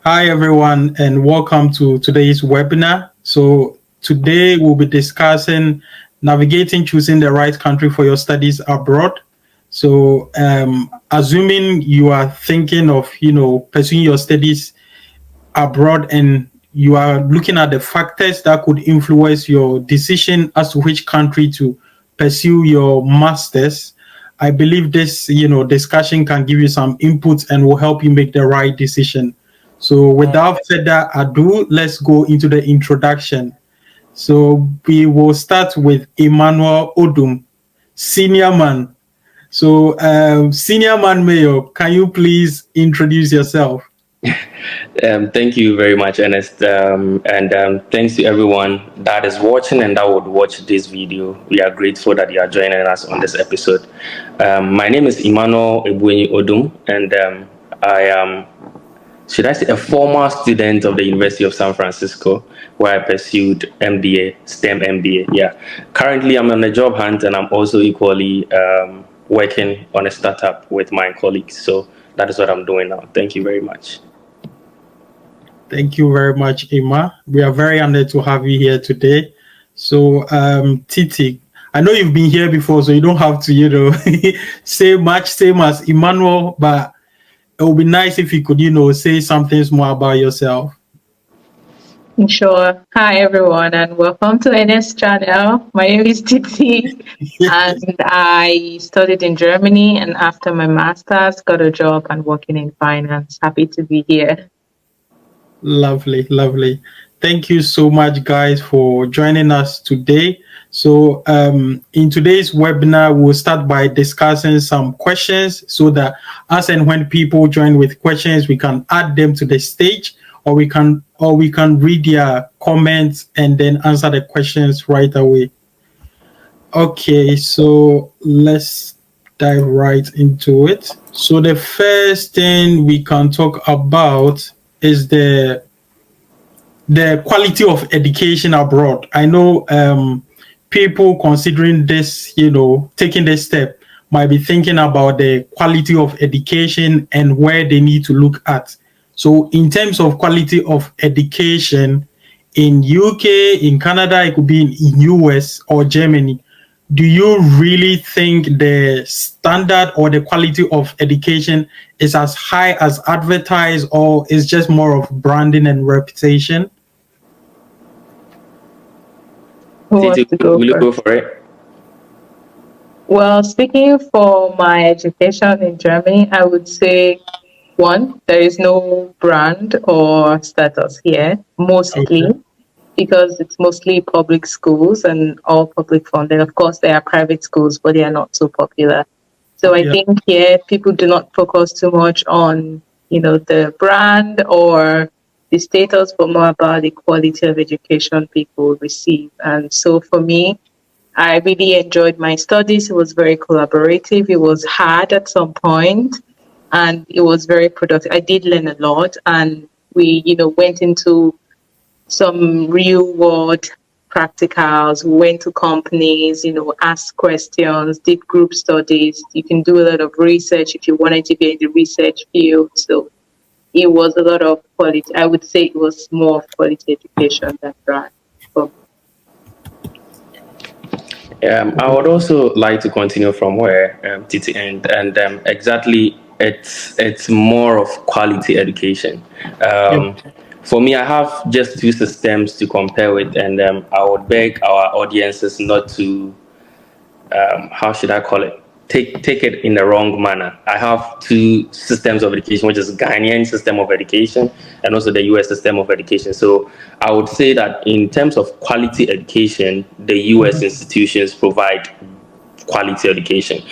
Hi everyone and welcome to today's webinar. So today we'll be discussing navigating choosing the right country for your studies abroad. So assuming you are thinking of pursuing your studies abroad and you are looking at the factors that could influence your decision as to which country to pursue your masters, I believe this discussion can give you some inputs and will help you make the right decision. So without further ado, let's go into the introduction. So we will start with Emmanuel Odum, senior man. So senior man mayor, can you please introduce yourself? Thank you very much, Ernest, and thanks to everyone that is watching and that would watch this video. We are grateful that you are joining us on this episode. My name is Emmanuel Odum, and I am, should I say, a former student of the University of San Francisco, where I pursued MBA, STEM MBA. Yeah, currently I'm on a job hunt, and I'm also equally working on a startup with my colleagues. So that is what I'm doing now. Thank you very much. Thank you very much, Emma. We are very honored to have you here today. So, Titi, I know you've been here before, so you don't have to, say much, same as Emmanuel, but it would be nice if you could, say something more about yourself. Sure. Hi, everyone, and welcome to Ernest's channel. My name is Titi, and I studied in Germany, and after my master's, got a job and working in finance. Happy to be here. Lovely, lovely. Thank you so much, guys, for joining us today. So in today's webinar, we'll start by discussing some questions so that as and when people join with questions, we can add them to the stage, or we can read their comments and then answer the questions right away. Okay, so let's dive right into it. So the first thing we can talk about is the quality of education abroad. I know people considering this, taking this step might be thinking about the quality of education and where they need to look at. So in terms of quality of education in UK, in Canada, it could be in US or Germany, do you really think the standard or the quality of education is as high as advertised, or is just more of branding and reputation? Will you go for it? Well, speaking for my education in Germany, I would say, one, there is no brand or status here, mostly. Okay. Because it's mostly public schools and all public funded. Of course, there are private schools, but they are not so popular. So I think here people do not focus too much on, the brand or the status, but more about the quality of education people receive. And so for me, I really enjoyed my studies. It was very collaborative. It was hard at some point, and it was very productive. I did learn a lot, and we, went into some real world practicals, went to companies, asked questions, did group studies. You can do a lot of research if you wanted to get in the research field. So it was a lot of quality. I would say it was more quality education than brand. I would also like to continue from where Titi and exactly it's more of quality education. For me, I have just two systems to compare with, and I would beg our audiences not to, how should I call it, take it in the wrong manner. I have two systems of education, which is Ghanaian system of education and also the US system of education. So I would say that in terms of quality education, the US institutions provide quality education.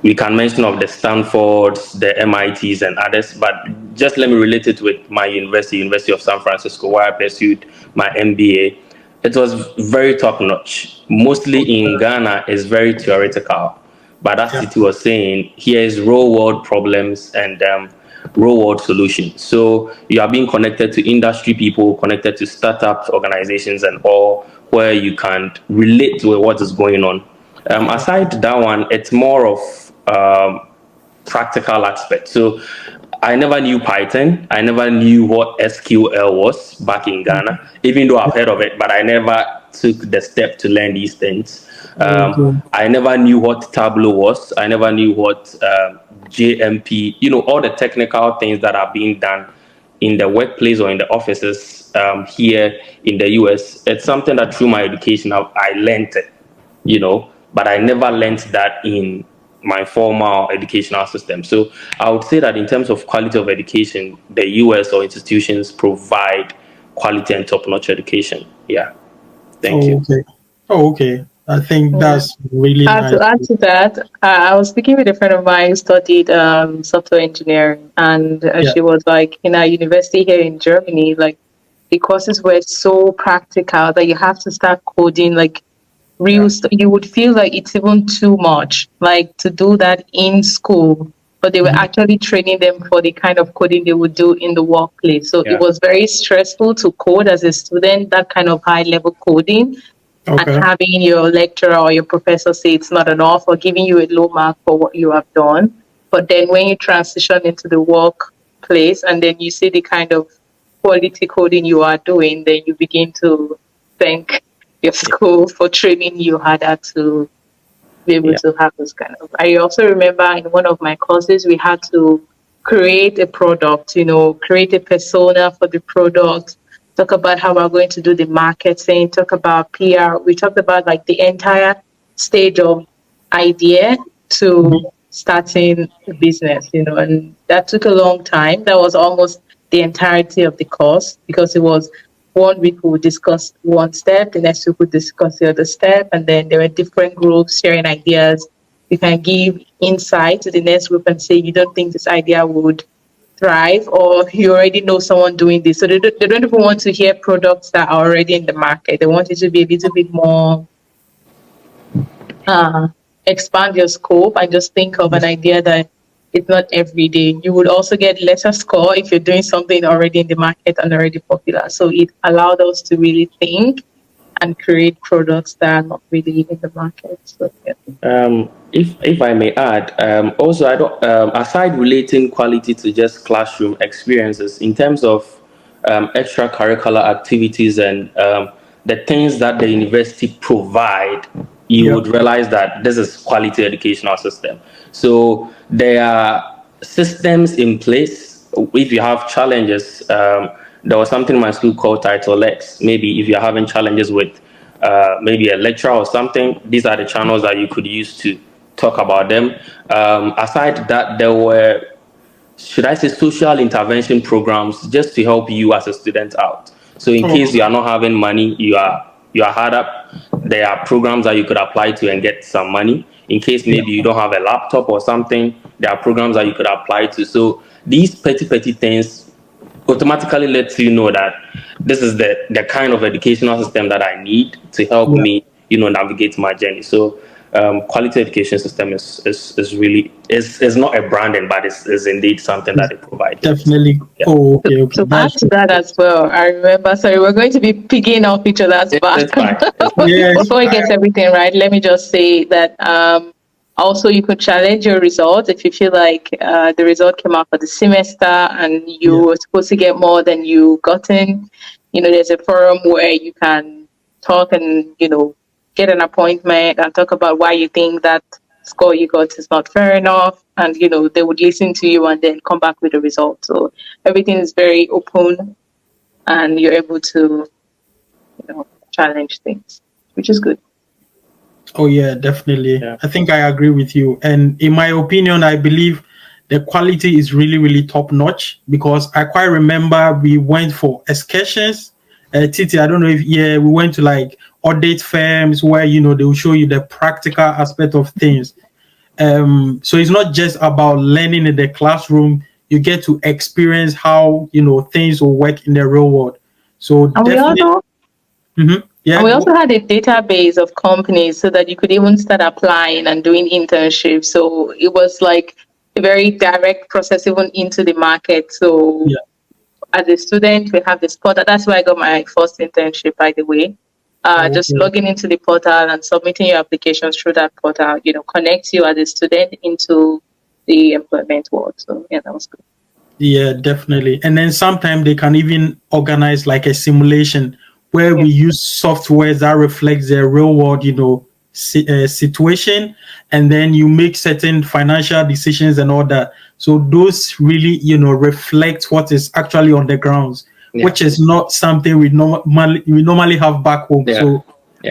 We can mention of the Stanfords, the MITs and others, but just let me relate it with my University of San Francisco, where I pursued my MBA. It was very top-notch. Mostly in Ghana, it's very theoretical. But as Titi was saying, here is real-world problems and real-world solutions. So you are being connected to industry people, connected to startups, organizations, and all, where you can relate to what is going on. Aside that one, it's more of practical aspect. So I never knew Python. I never knew what SQL was back in Ghana, even though I've heard of it, but I never took the step to learn these things. I never knew what Tableau was. I never knew what JMP, all the technical things that are being done in the workplace or in the offices here in the US. It's something that through my education, I learned it, but I never learned that in my formal educational system. So I would say that in terms of quality of education, the US or institutions provide quality and top-notch education. Yeah. Thank you. Okay. Okay. I think that's really nice. To add to that, I was speaking with a friend of mine who studied software engineering, and she was like, in our university here in Germany, like the courses were so practical that you have to start coding like real stuff. You would feel like it's even too much, like to do that in school, but they were actually training them for the kind of coding they would do in the workplace. So it was very stressful to code as a student, that kind of high level coding. And having your lecturer or your professor say it's not enough or giving you a low mark for what you have done. But then when you transition into the workplace and then you see the kind of quality coding you are doing, then you begin to thank your school for training you harder to be able to have this kind of. I also remember in one of my courses, we had to create a product, create a persona for the product, talk about how we're going to do the marketing, talk about PR. We talked about like the entire stage of idea to starting a business, and that took a long time. That was almost the entirety of the course because it was 1 week we would discuss one step, the next week we would discuss the other step, and then there were different groups sharing ideas. You can give insight to the next group and say, you don't think this idea would thrive, or you already know someone doing this. So they don't even want to hear products that are already in the market. They want it to be a little bit more, expand your scope and just think of an idea that it's not every day. You would also get lesser score if you're doing something already in the market and already popular. So it allowed us to really think and create products that are not really in the market. So, If I may add, also I don't aside relating quality to just classroom experiences in terms of extracurricular activities and the things that the university provide, you would realize that this is quality educational system. So there are systems in place. If you have challenges, there was something in my school called Title X. Maybe if you're having challenges with maybe a lecturer or something, these are the channels that you could use to talk about them. Aside that, there were, should I say, social intervention programs just to help you as a student out. So in case you are not having money, you are hard up, there are programs that you could apply to and get some money. In case maybe you don't have a laptop or something, there are programs that you could apply to. So these petty things automatically lets you know that this is the kind of educational system that I need to help me, navigate my journey. So quality education system is really is not a branding, but is indeed something that it provides. Definitely. Okay. To add to that as well, I remember. Sorry, we're going to be picking off each other's back. Before we get everything right, let me just say that also you could challenge your results if you feel like the result came out for the semester and you were supposed to get more than you gotten. There's a forum where you can talk and get an appointment and talk about why you think that score you got is not fair enough, and they would listen to you and then come back with a result. So everything is very open and you're able to challenge things, which is good. Oh yeah, definitely. I think I agree with you, and in my opinion, I believe the quality is really, really top notch because I quite remember we went for excursions. Titi, I don't know if we went to like audit firms where they will show you the practical aspect of things. So it's not just about learning in the classroom. You get to experience how things will work in the real world. So and definitely. And we also had a database of companies so that you could even start applying and doing internships. So it was like a very direct process even into the market. So as a student, we have this portal. That's where I got my first internship, by the way. Just logging into the portal and submitting your applications through that portal, connects you as a student into the employment world. So yeah, that was good. Yeah, definitely. And then sometimes they can even organize like a simulation where we use software that reflects the real world, situation, and then you make certain financial decisions and all that. So those really, reflect what is actually on the grounds, which is not something we normally have back home. So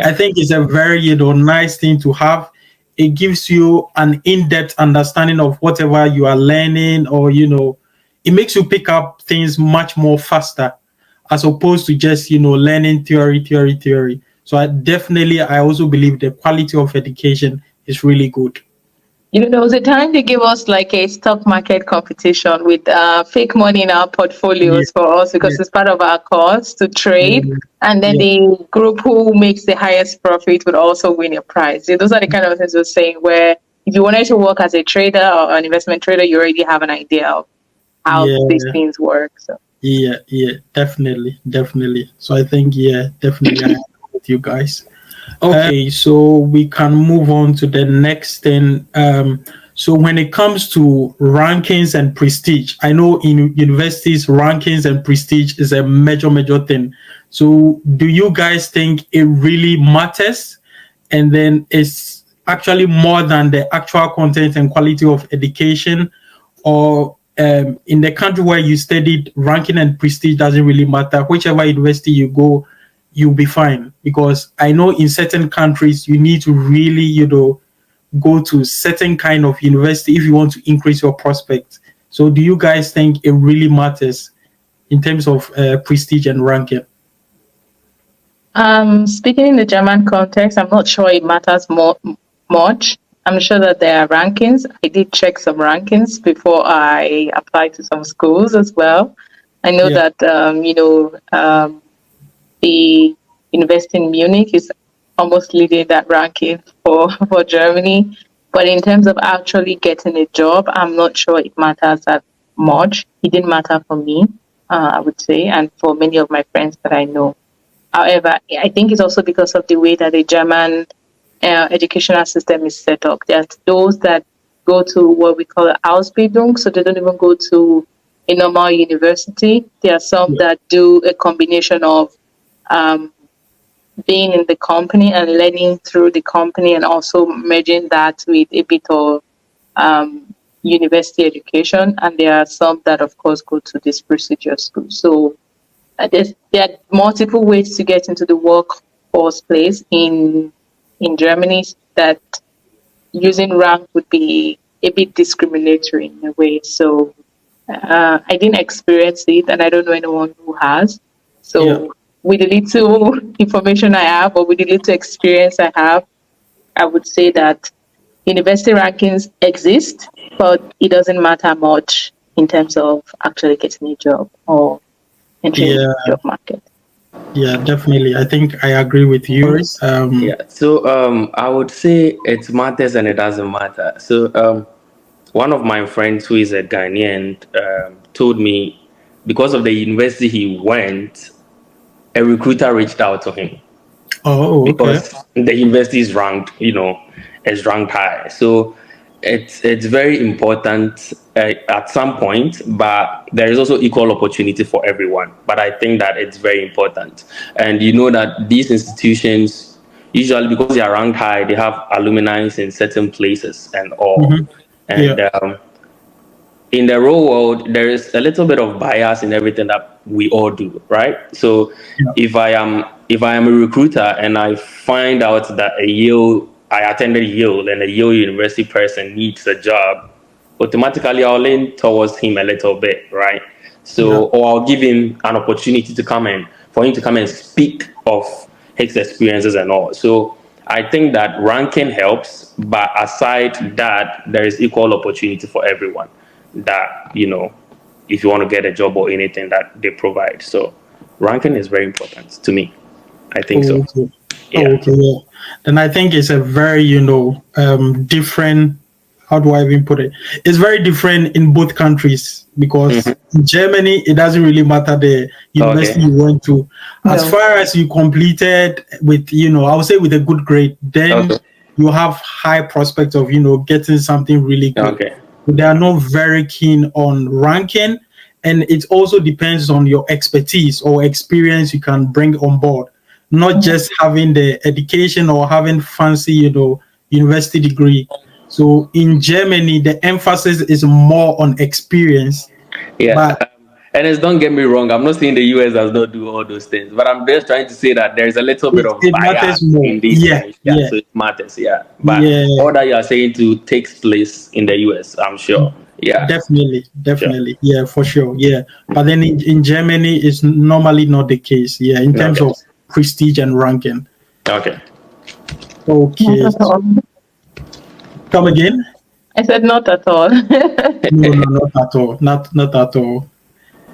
I think it's a very, nice thing to have. It gives you an in-depth understanding of whatever you are learning, or it makes you pick up things much more faster, as opposed to just learning theory. So I also believe the quality of education is really good. There was a time they gave us like a stock market competition with fake money in our Yeah, portfolios for us, yeah, because it's part of our course to trade. yeah, And then yeah, the group who makes the highest profit would also win a prize. Those are the kind of things we're saying, where if you wanted to work as a trader or an investment trader, you already have an idea of how these yeah, things work. So yeah, definitely. So I think, yeah, definitely, I agree with you guys. Okay, so we can move on to the next thing. So when it comes to rankings and prestige, I know in universities, rankings and prestige is a major thing. So do you guys think it really matters? And then it's actually more than the actual content and quality of education? Or in the country where you studied, ranking and prestige doesn't really matter. Whichever university you go, you'll be fine. Because I know in certain countries, you need to really, go to certain kind of university if you want to increase your prospects. So do you guys think it really matters in terms of prestige and ranking? speaking in the German context, I'm not sure it matters much. I'm sure that there are rankings. I did check some rankings before I applied to some schools as well. I know Yeah, that the university in Munich is almost leading that ranking for Germany. But in terms of actually getting a job, I'm not sure it matters that much. It didn't matter for me, I would say, and for many of my friends that I know. However, I think it's also because of the way that the German educational system is set up. There's those that go to what we call Ausbildung, so they don't even go to a normal university. There are some yeah, that do a combination of um, being in the company and learning through the company, and also merging that with a bit of university education. And there are some that, of course, go to this prestigious school. So there are multiple ways to get into the workforce place in Germany, that using rank would be a bit discriminatory in a way. So I didn't experience it, and I don't know anyone who has. yeah. So with the little information I have, or with the little experience I have, I would say that university rankings exist, but it doesn't matter much in terms of actually getting a job or entering the Yeah, job market. yeah, definitely. I think I agree with you. So I would say it matters and it doesn't matter. So one of my friends who is a Ghanaian told me because of the university he went, a recruiter reached out to him Oh, okay. because the university is ranked, is ranked high. So it's very important at some point, but there is also equal opportunity for everyone. But I think that it's very important, and you know that these institutions usually, because they are ranked high, they have alumni in certain places and all, Hmm. Yeah, and in the real world, there is a little bit of bias in everything that we all do, right? So yeah, if I am a recruiter and I find out that I attended Yale and a Yale University person needs a job, automatically I'll lean towards him a little bit, right? yeah, So or I'll give him an opportunity to come in for him to come and speak of his experiences and all. So I think that ranking helps, but aside that, there is equal opportunity for everyone that if you want to get a job or anything that they provide. So ranking is very important to me. I think so. oh, okay. Oh, Yeah. okay. Yeah. Then I think it's a very, different. How do I even put it? It's very different in both countries, because Hmm. in Germany, it doesn't really matter the university Okay. you went to. As No. far as you completed with, I would say with a good grade, then Okay. you have high prospects of, getting something really good. Okay. They are not very keen on ranking, and it also depends on your expertise or experience you can bring on board, not just having the education or having fancy, university degree. So in Germany, the emphasis is more on experience, Yeah. but And it's, don't get me wrong, I'm not saying the US does not do all those things, but I'm just trying to say that there's a little bit of it matters bias more. in these Yeah, things. Yeah, yeah, so it matters. Yeah. But yeah. all that you are saying to takes place in the US, I'm sure. Yeah, Definitely, sure. definitely. Yeah, for sure. Yeah. But then in Germany, it's normally not the case. Yeah, in terms Okay. of prestige and ranking. Okay. Not Okay. at all. Come again? I said not at all. No, no, not at all. Not at all.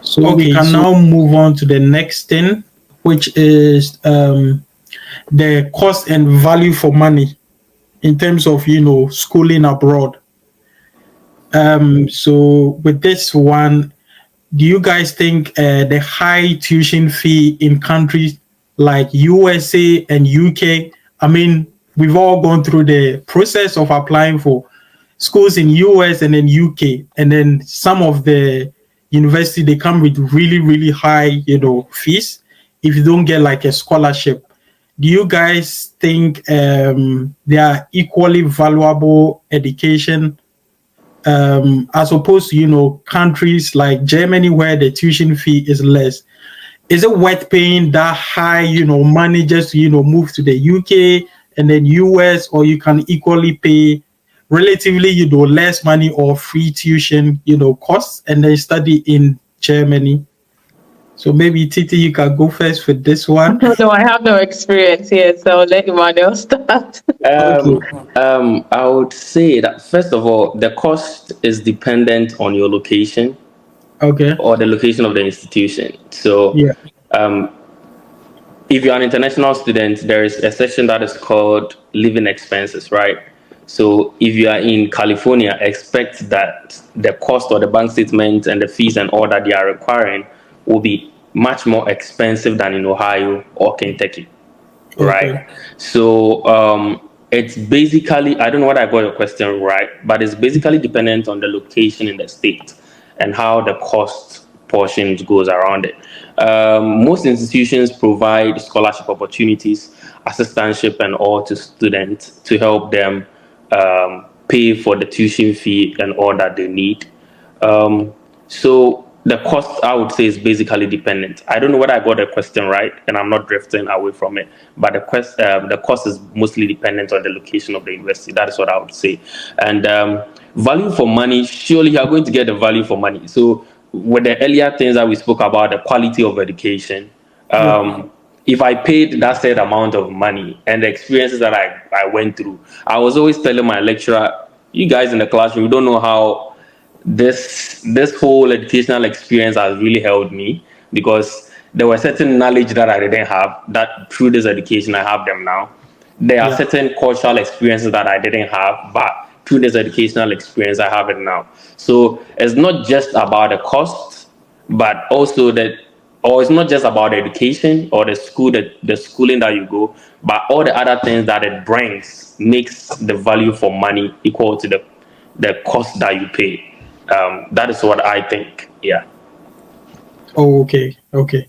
So we Okay, can so now move on to the next thing, which is the cost and value for money in terms of schooling abroad. So with this one, do you guys think the high tuition fee in countries like USA and UK? I mean, we've all gone through the process of applying for schools in US and then UK, and then some of the university they come with really really high fees if you don't get like a scholarship. Do you guys think they are equally valuable education as opposed to countries like Germany where the tuition fee is less? Is it worth paying that high money just to move to the UK and then US, or you can equally pay relatively less money or free tuition costs and then study in Germany? So maybe Titi, you can go first with this one. No, I have no experience here, so I'll let Emmanuel start. Okay. I would say that first of all, the cost is dependent on your location Okay. or the location of the institution. So Yeah. um, if you're an international student, there is a section that is called living expenses, right? So if you are in California, expect that the cost or the bank statement and the fees and all that they are requiring will be much more expensive than in Ohio or Kentucky, Okay. right? So it's basically, I don't know what I got your question right, but it's basically dependent on the location in the state and how the cost portion goes around it. Most institutions provide scholarship opportunities, assistantship, and all to students to help them pay for the tuition fee and all that they need. So the cost, I would say, is basically dependent. I don't know whether I got the question right, and I'm not drifting away from it. But the cost is mostly dependent on the location of the university. That is what I would say. And value for money, surely you are going to get the value for money. So with the earlier things that we spoke about, the quality of education. Yeah. If I paid that said amount of money and the experiences that I went through, I was always telling my lecturer, you guys in the classroom, you don't know how this whole educational experience has really helped me, because there were certain knowledge that I didn't have that through this education I have them now. There are Yeah. certain cultural experiences that I didn't have, but through this educational experience I have it now. So it's not just about the cost, but also that, or it's not just about the education or the school, that the schooling that you go, but all the other things that it brings makes the value for money equal to the cost that you pay. That is what I think. Yeah. Oh, okay. Okay.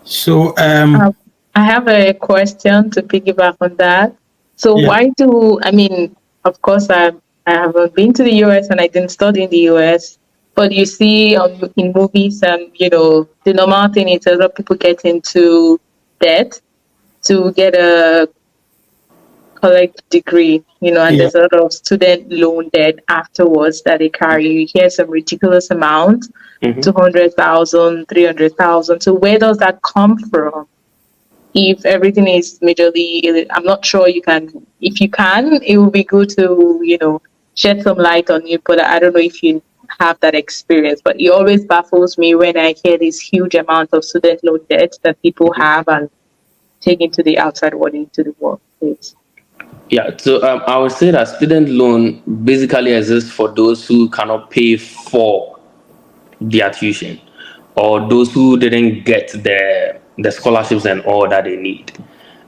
So Um, I have a question to piggyback on that. So yeah. why do, I mean, of course, I haven't been to the US and I didn't study in the US, but you see in movies, the normal thing is a lot of people get into debt to get a collect degree, and Yeah. there's a lot of student loan debt afterwards that they carry. You hear some ridiculous amount, Hmm. 200,000, 300,000. So where does that come from? If everything is majorly, I'm not sure you can, if you can, it would be good to, shed some light on it, but I don't know if you have that experience. But it always baffles me when I hear this huge amount of student loan debt that people have and take into the outside world, into the workplace. Yeah. So I would say that student loan basically exists for those who cannot pay for their tuition, or those who didn't get the scholarships and all that they need.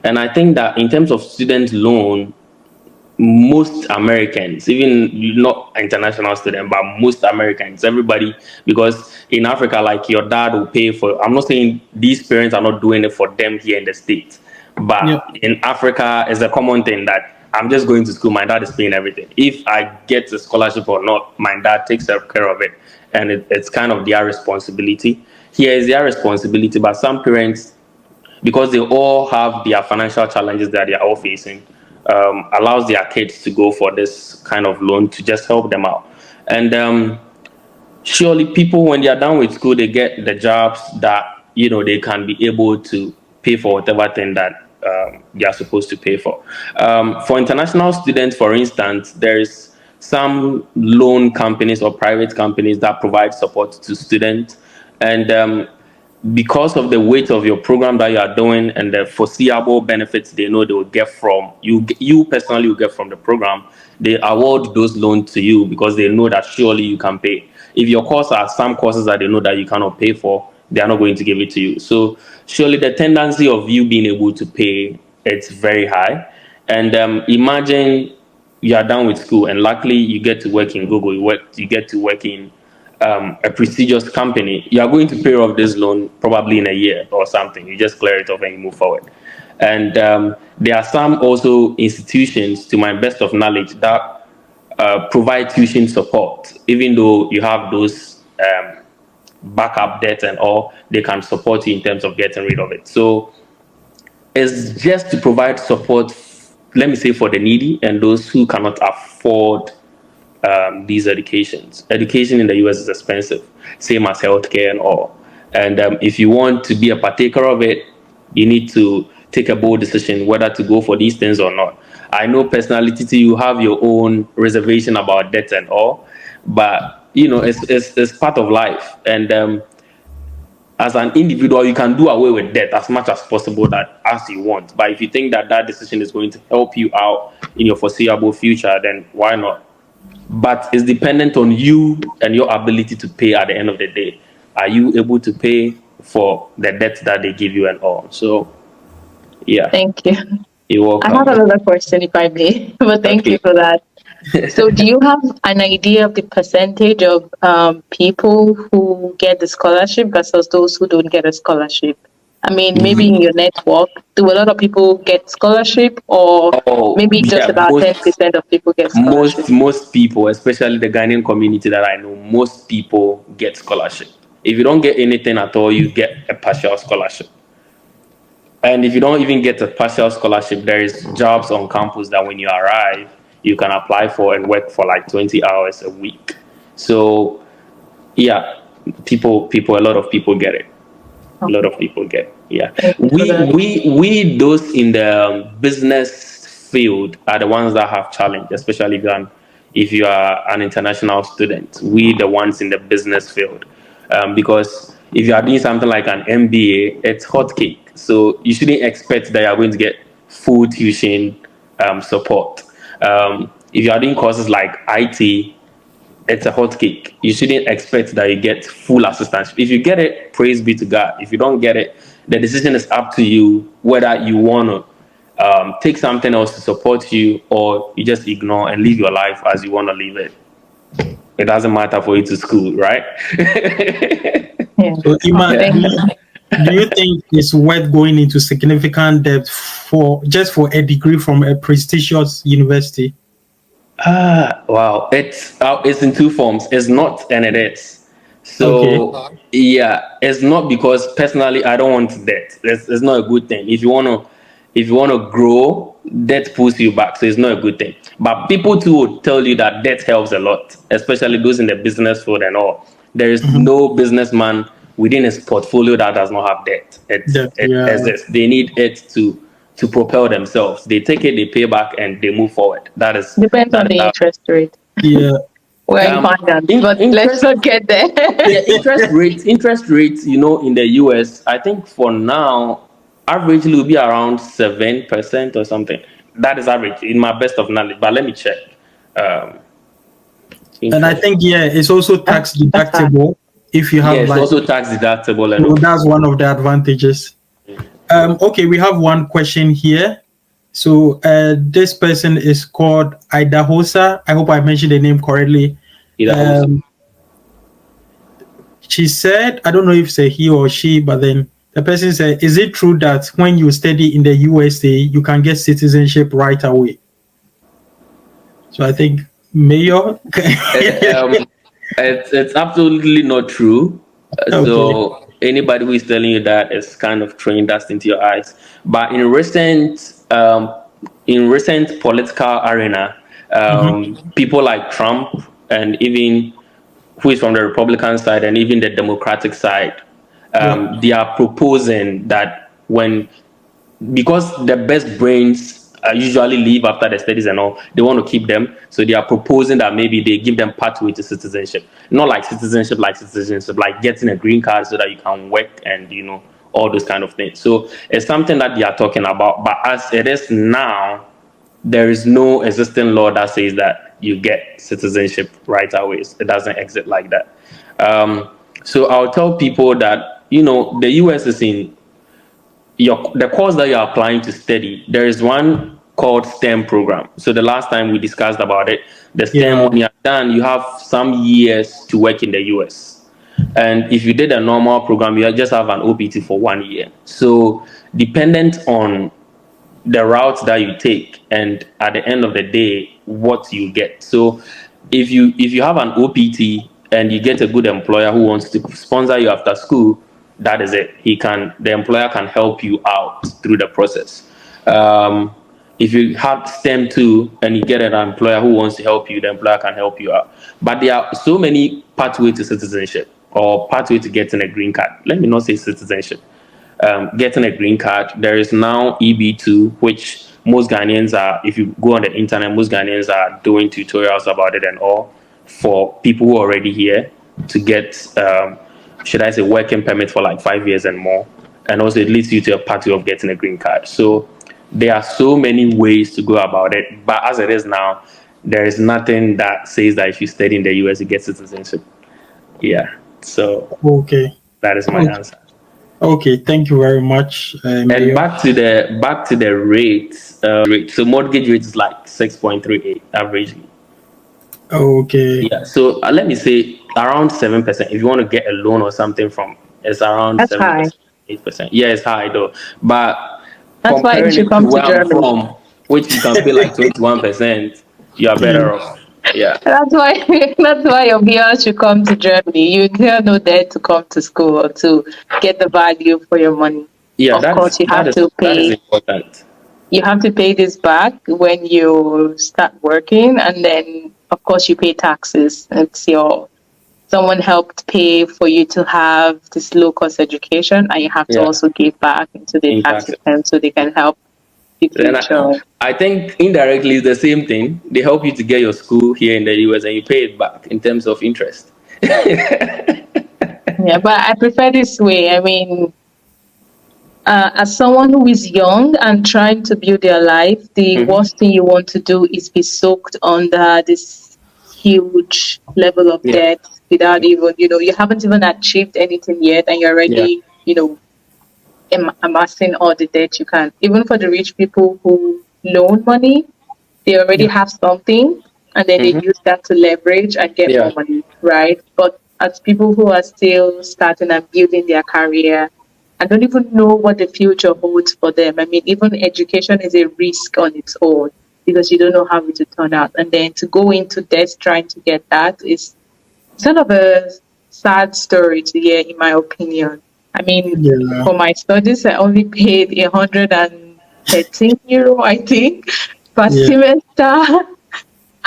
And I think that in terms of student loan, most Americans, even not international students, but most Americans, everybody, because in Africa, like your dad will pay for. I'm not saying these parents are not doing it for them here in the States, Yeah. but in Africa, it's a common thing that I'm just going to school. My dad is paying everything. If I get a scholarship or not, my dad takes care of it, and it's kind of their responsibility. Here is their responsibility, but some parents, because they all have their financial challenges that they are all facing, allows their kids to go for this kind of loan to just help them out. And surely people, when they are done with school, they get the jobs that they can be able to pay for whatever thing that they are supposed to pay for. For international students, for instance, there's some loan companies or private companies that provide support to students, and because of the weight of your program that you are doing and the foreseeable benefits they know they will get from you personally will get from the program, they award those loans to you because they know that surely you can pay. If your courses are some courses that they know that you cannot pay for, they are not going to give it to you. So surely the tendency of you being able to pay, it's very high. And imagine you are done with school and luckily you get to work in Google, you get to work in a prestigious company. You are going to pay off this loan probably in a year or something. You just clear it off and you move forward. And there are some also institutions, to my best of knowledge, that provide tuition support. Even though you have those backup debts and all, they can support you in terms of getting rid of it. So it's just to provide support, let me say, for the needy and those who cannot afford these educations. Education in the US is expensive, same as healthcare and all. And if you want to be a partaker of it, you need to take a bold decision whether to go for these things or not. I know personally, Titi, you have your own reservation about debt and all, but it's part of life. And as an individual, you can do away with debt as much as possible that as you want. But if you think that that decision is going to help you out in your foreseeable future, then why not? But it's dependent on you and your ability to pay at the end of the day. Are you able to pay for the debt that they give you and all? So, yeah. Thank you. You're welcome. I have another question, if I may, but thank you for that. So, do you have an idea of the percentage of people who get the scholarship versus those who don't get a scholarship? I mean, maybe in your network, do a lot of people get scholarship, or maybe just about 10% of people get scholarship? Most people, especially the Ghanaian community that I know, most people get scholarship. If you don't get anything at all, you get a partial scholarship. And if you don't even get a partial scholarship, there is jobs on campus that when you arrive, you can apply for and work for like 20 hours a week. So, yeah, a lot of people get it. A lot of people get it. Yeah. We those in the business field are the ones that have challenge, especially if you are an international student. We the ones in the business field, because if you are doing something like an MBA, it's hot cake. So you shouldn't expect that you are going to get full tuition support. If you are doing courses like IT, it's a hot cake. You shouldn't expect that you get full assistance. If you get it, praise be to God. If you don't get it, the decision is up to you whether you want to take something else to support you or you just ignore and live your life as you want to live it. It doesn't matter for you to school, right? So, Ima, do you think it's worth going into significant debt for a degree from a prestigious university? Wow. It's in two forms. It's not and it is. So yeah, it's not because personally I don't want debt. It's not a good thing. If you wanna grow, debt pulls you back. So it's not a good thing. But people too will tell you that debt helps a lot, especially those in the business field and all. There is no businessman within his portfolio that does not have debt. It exists. They need it to propel themselves. They take it, they pay back, and they move forward. Depends on the interest rate. Yeah. Where you find that, but let's not get there. Yeah, interest rates, in the US, I think for now, averagely will be around 7% or something. That is average in my best of knowledge, but let me check. And I think, it's also tax deductible if you have it's also tax deductible. And so that's one of the advantages. Okay, we have one question here. So this person is called Idahosa. I hope I mentioned the name correctly. Idahosa. She said, I don't know if it's a he or she, but then the person said, is it true that when you study in the USA, you can get citizenship right away? So I think Mayor. It's absolutely not true. Okay. So anybody who is telling you that is kind of throwing dust into your eyes. But in recent political arena, Mm-hmm. people like Trump and even who is from the Republican side and even the Democratic side, Yeah. they are proposing that when because the best brains usually leave after the studies and all, they want to keep them. So they are proposing that maybe they give them pathway to citizenship, not like citizenship, like getting a green card so that you can work and all those kind of things. So it's something that they are talking about. But as it is now, there is no existing law that says that you get citizenship right away. It doesn't exist like that. So I'll tell people that the US is in the course that you're applying to study, there is one called STEM program. So the last time we discussed about it, the STEM, Yeah. when you're done, you have some years to work in the US. And if you did a normal program, you just have an OPT for 1 year. So dependent on the route that you take and at the end of the day what you get. So if you have an OPT and you get a good employer who wants to sponsor you after school, that is it. The employer can help you out through the process. If you have STEM too and you get an employer who wants to help you, the employer can help you out. But there are so many pathways to citizenship or pathway to getting a green card. Let me not say citizenship. Getting a green card. There is now EB2, which most Ghanaians are, if you go on the internet, most Ghanaians are doing tutorials about it and all for people who are already here to get, should I say, working permit for like 5 years and more. And also, it leads you to a pathway of getting a green card. So there are so many ways to go about it. But as it is now, there is nothing that says that if you study in the US, you get citizenship. Yeah. So Okay. that is my Okay. answer. Okay. Thank you very much, And Mayor. back to the rates. So mortgage rate is like 6.38 averagely. Okay. Yeah. So let me say around 7%. If you want to get a loan or something from, it's around That's seven high. percent, 8%. Yeah, it's high though. But That's why you comparing should it to come to where I'm Germany. from, which you can pay like 21%, you are Yeah. better off. Yeah. That's why that's why your viewers should come to Germany. You still know there to come to school or to get the value for your money. Yeah. Of That is course, you that have is to that is pay. important. You have to pay this back when you start working, and then of course you pay taxes. It's your someone helped pay for you to have this low cost education, and you have to Yeah. also give back into the In tax taxes. system so they can help the Then future. I think indirectly it's the same thing. They help you to get your school here in the US and you pay it back in terms of interest. Yeah, but I prefer this way. I mean, as someone who is young and trying to build their life, the Mhm. worst thing you want to do is be soaked under this huge level of Yeah, debt without even, you haven't even achieved anything yet, and you're yeah, already, amassing all the debt you can. Even for the rich people who loan money, they already Yeah. have something, and then they hmm use that to leverage and get yeah. more money, right? But as people who are still starting and building their career, I don't even know what the future holds for them. I mean, even education is a risk on its own because you don't know how it will turn out. And then to go into debt trying to get that is sort of a sad story to hear, in my opinion. I mean, Yeah. for my studies, I only paid 113 euro, I think, per Yeah. semester.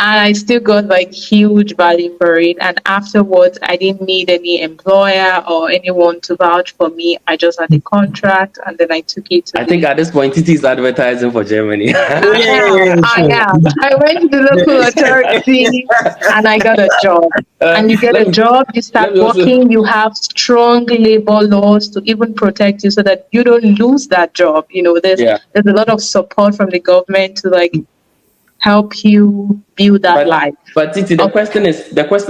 And I still got like huge value for it. And afterwards, I didn't need any employer or anyone to vouch for me. I just had a contract, and then I took it to I think the. at this point, Titi is advertising for Germany. I am, Yeah. I Sure. am. I went to the local authority and I got a job. And you get let a me job, you start let me also working, you have strong labor laws to even protect you so that you don't lose that job. yeah. There's a lot of support from the government to like help you build that But life. but Titi, the Of question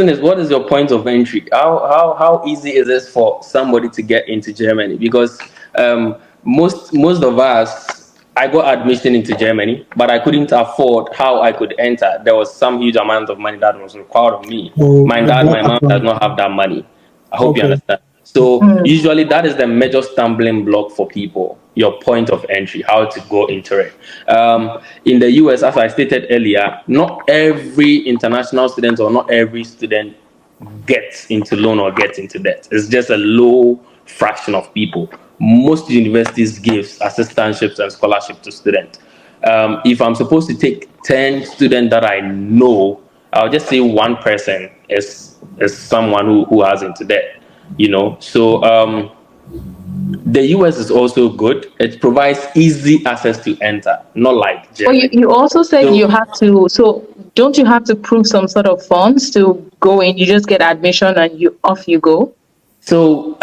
is, what is your point of entry? How easy is this for somebody to get into Germany? Because most of us, I got admission into Germany, but I couldn't afford how I could enter. There was some huge amount of money that was required of me. My dad, my mom does not have that money. I hope you understand. So usually that is the major stumbling block for people, your point of entry, how to go into it. In the US, as I stated earlier, not every international student or not every student gets into loan or gets into debt. It's just a low fraction of people. Most universities give assistantships and scholarships to students. If I'm supposed to take 10 students that I know, I'll just say one person is someone who has into debt, So the US is also good. It provides easy access to enter, not like Germany. Well, you also said don't you have to prove some sort of funds to go in? You just get admission and off you go? So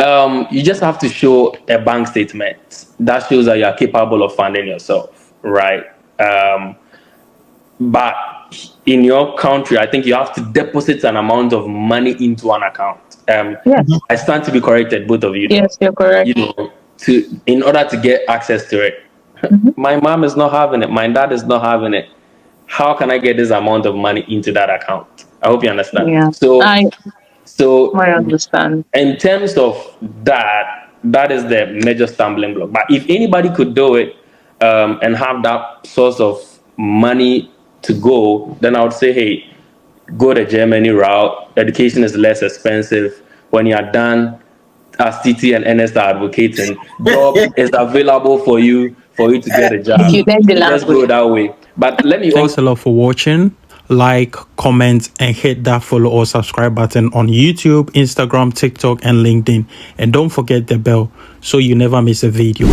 you just have to show a bank statement that shows that you are capable of funding yourself, right? But in your country, I think you have to deposit an amount of money into an account. Yes. I stand to be corrected, both of you. Yes, you're correct. In order to get access to it. My mom is not having it. My dad is not having it. How can I get this amount of money into that account? I hope you understand. Yeah. So I understand. In terms of that is the major stumbling block. But if anybody could do it and have that source of money to go, then I would say, hey, go the Germany route. Education is less expensive. When you are done, as Titi and Ernest are advocating, job is available for you to get a job. Just go that way. But let me Thanks a lot for watching. Like, comment, and hit that follow or subscribe button on YouTube, Instagram, TikTok, and LinkedIn. And don't forget the bell so you never miss a video.